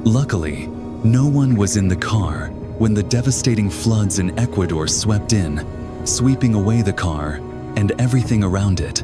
Luckily, no one was in the car when the devastating floods in Ecuador swept in, sweeping away the car and everything around it.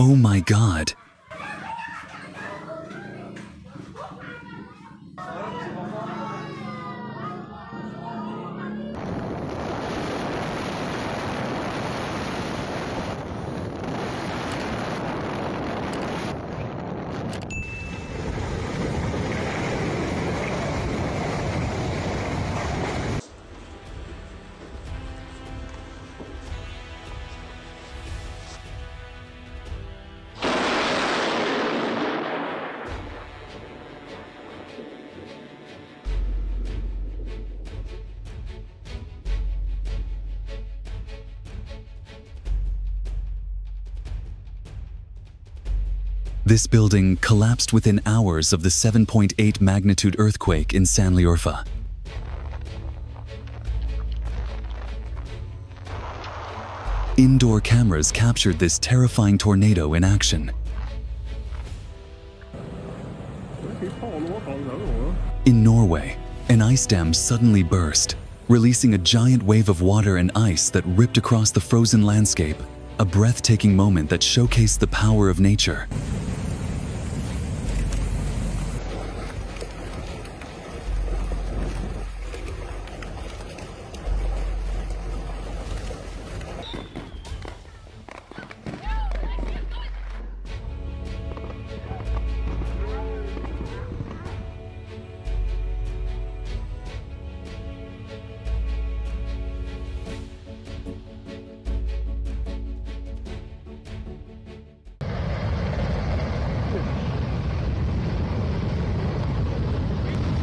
Oh my God! This building collapsed within hours of the 7.8 magnitude earthquake in San Liorfa. Indoor cameras captured this terrifying tornado in action. In Norway, an ice dam suddenly burst, releasing a giant wave of water and ice that ripped across the frozen landscape, a breathtaking moment that showcased the power of nature.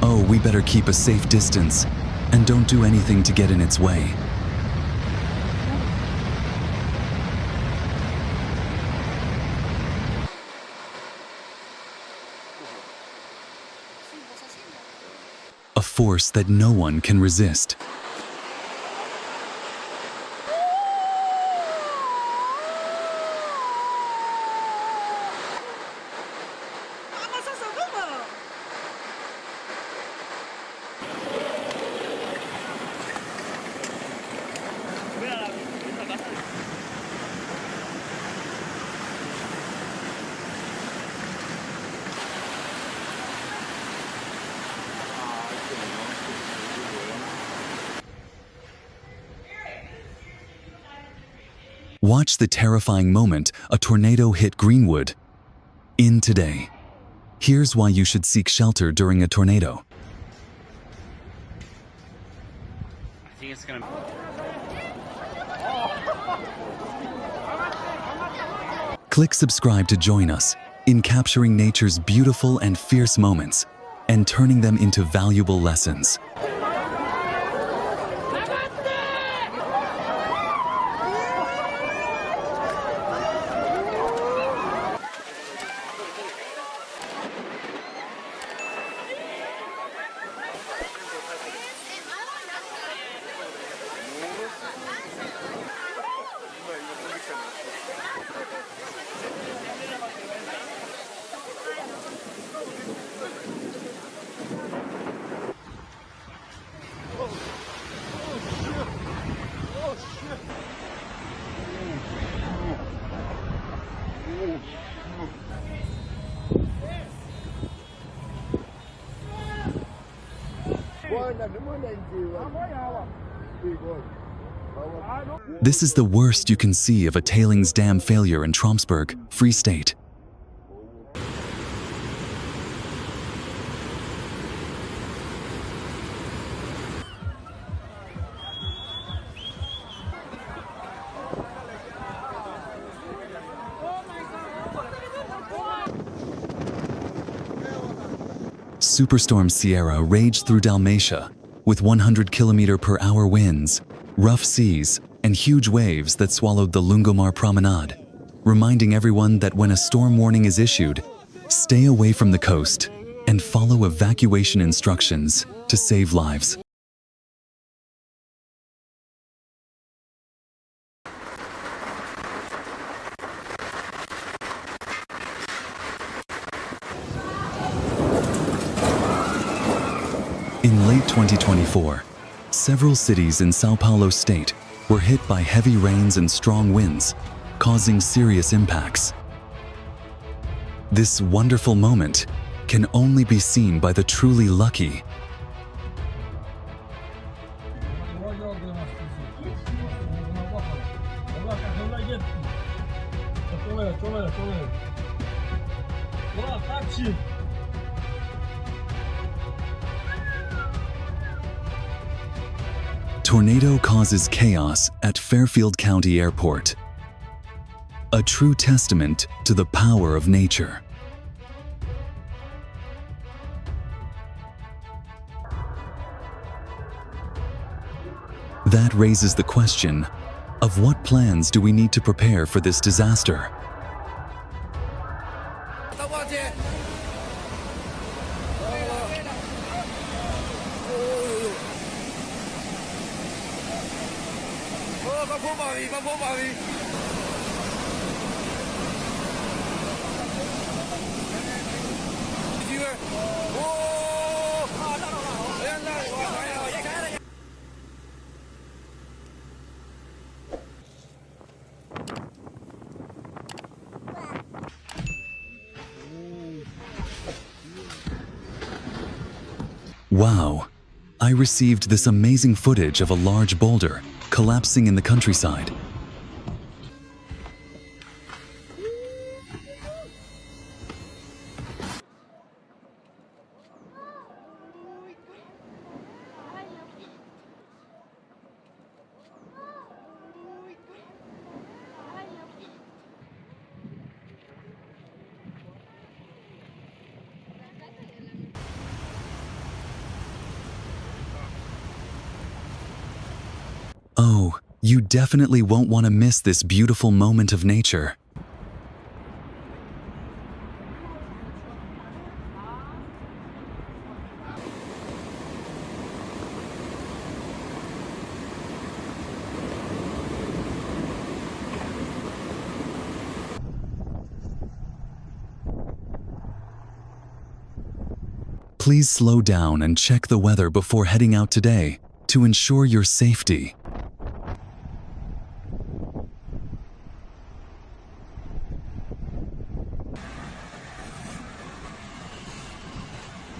Oh, we better keep a safe distance and don't do anything to get in its way. A force that no one can resist. Watch the terrifying moment a tornado hit Greenwood. In today. Here's why you should seek shelter during a tornado. I think it's gonna... Click subscribe to join us in capturing nature's beautiful and fierce moments and turning them into valuable lessons. This is the worst you can see of a tailings dam failure in Tromsø, Free State. Superstorm Sierra raged through Dalmatia with 100-kilometer-per-hour winds, rough seas, and huge waves that swallowed the Lungomar Promenade, reminding everyone that when a storm warning is issued, stay away from the coast and follow evacuation instructions to save lives. In late 2024, several cities in São Paulo state were hit by heavy rains and strong winds, causing serious impacts. This wonderful moment can only be seen by the truly lucky. Tornado causes chaos at Fairfield County Airport. A true testament to the power of nature. That raises the question of what plans do we need to prepare for this disaster? Wow! I received this amazing footage of a large boulder collapsing in the countryside. Oh, you definitely won't want to miss this beautiful moment of nature. Please slow down and check the weather before heading out today to ensure your safety.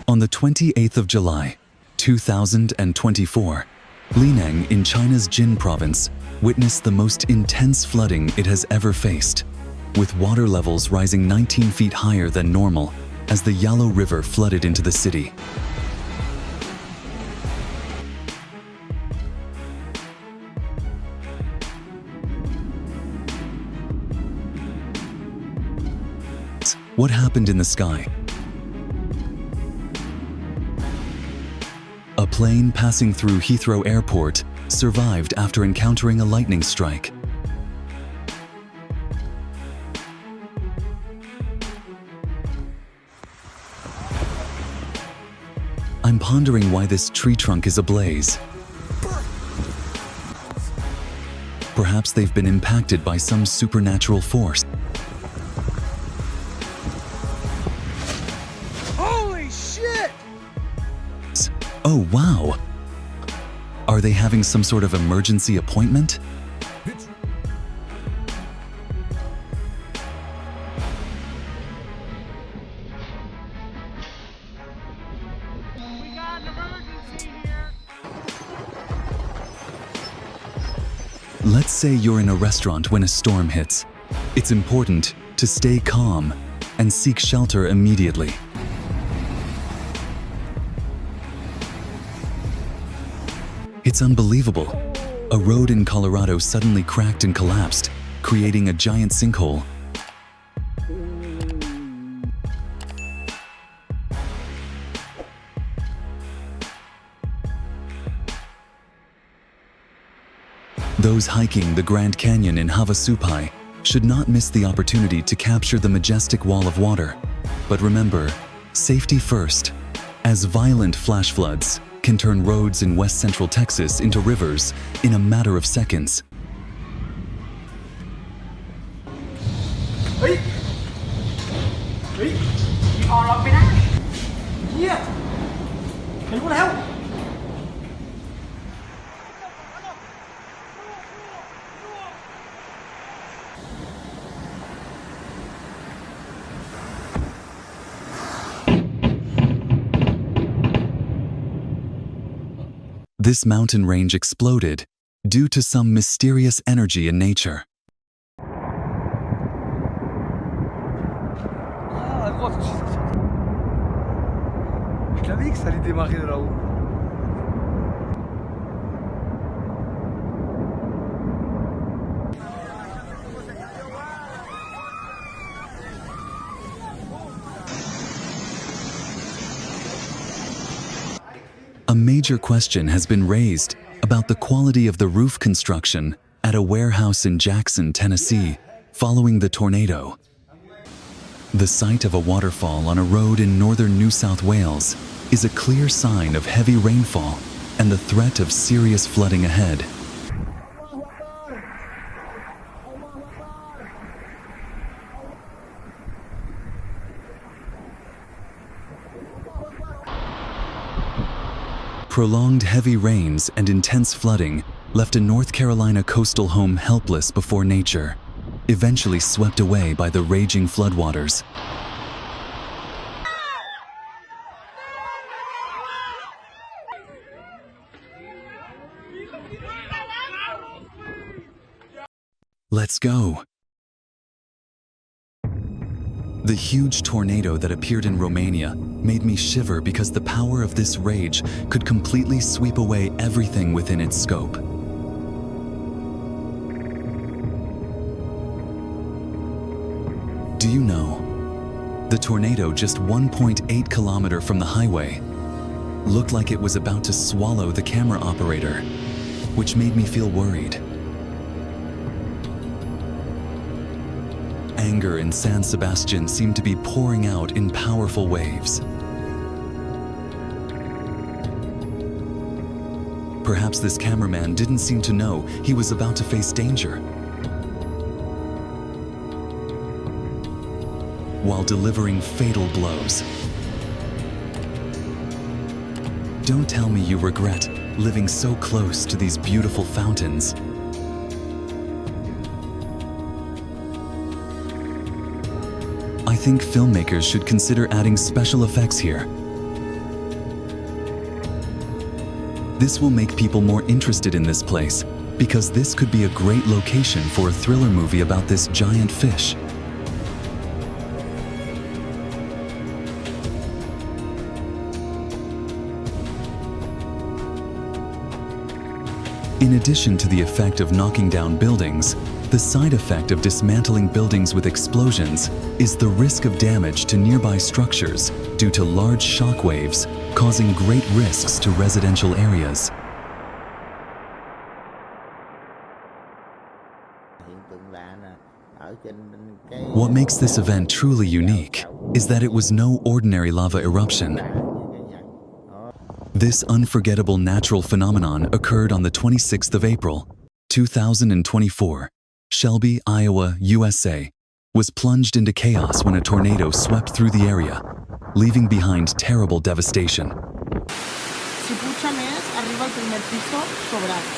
On the 28th of July, 2024, Lineng in China's Jin province witnessed the most intense flooding it has ever faced, with water levels rising 19 feet higher than normal as the Yellow River flooded into the city. What happened in the sky? A plane passing through Heathrow Airport survived after encountering a lightning strike. I'm pondering why this tree trunk is ablaze. Perhaps they've been impacted by some supernatural force. Holy shit! Oh, wow! Are they having some sort of emergency appointment? We got an emergency here! Let's say you're in a restaurant when a storm hits. It's important to stay calm and seek shelter immediately. It's unbelievable. A road in Colorado suddenly cracked and collapsed, creating a giant sinkhole. Those hiking the Grand Canyon in Havasupai should not miss the opportunity to capture the majestic wall of water. But remember, safety first, as violent flash floods can turn roads in west central Texas into rivers in a matter of seconds. เฮ้ยออกเราไม่ได้เฮียไม่รู้แล้ว This mountain range exploded due to some mysterious energy in nature. Ah, gros, je l'avais dit que ça allait démarrer de là-haut. A major question has been raised about the quality of the roof construction at a warehouse in Jackson, Tennessee, following the tornado. The site of a waterfall on a road in northern New South Wales is a clear sign of heavy rainfall and the threat of serious flooding ahead. Prolonged heavy rains and intense flooding left a North Carolina coastal home helpless before nature, eventually swept away by the raging floodwaters. Let's go. The huge tornado that appeared in Romania made me shiver because the power of this rage could completely sweep away everything within its scope. Do you know, the tornado just 1.8 kilometers from the highway looked like it was about to swallow the camera operator, which made me feel worried. Anger in San Sebastian seemed to be pouring out in powerful waves. Perhaps this cameraman didn't seem to know he was about to face danger. While delivering fatal blows. Don't tell me you regret living so close to these beautiful fountains. I think filmmakers should consider adding special effects here. This will make people more interested in this place, because this could be a great location for a thriller movie about this giant fish. In addition to the effect of knocking down buildings, the side effect of dismantling buildings with explosions is the risk of damage to nearby structures due to large shock waves, causing great risks to residential areas. What makes this event truly unique is that it was no ordinary lava eruption. This unforgettable natural phenomenon occurred on the 26th of April, 2024. Shelby, Iowa, USA, was plunged into chaos when a tornado swept through the area, leaving behind terrible devastation. Si puja més, arriba al primer piso sobrat.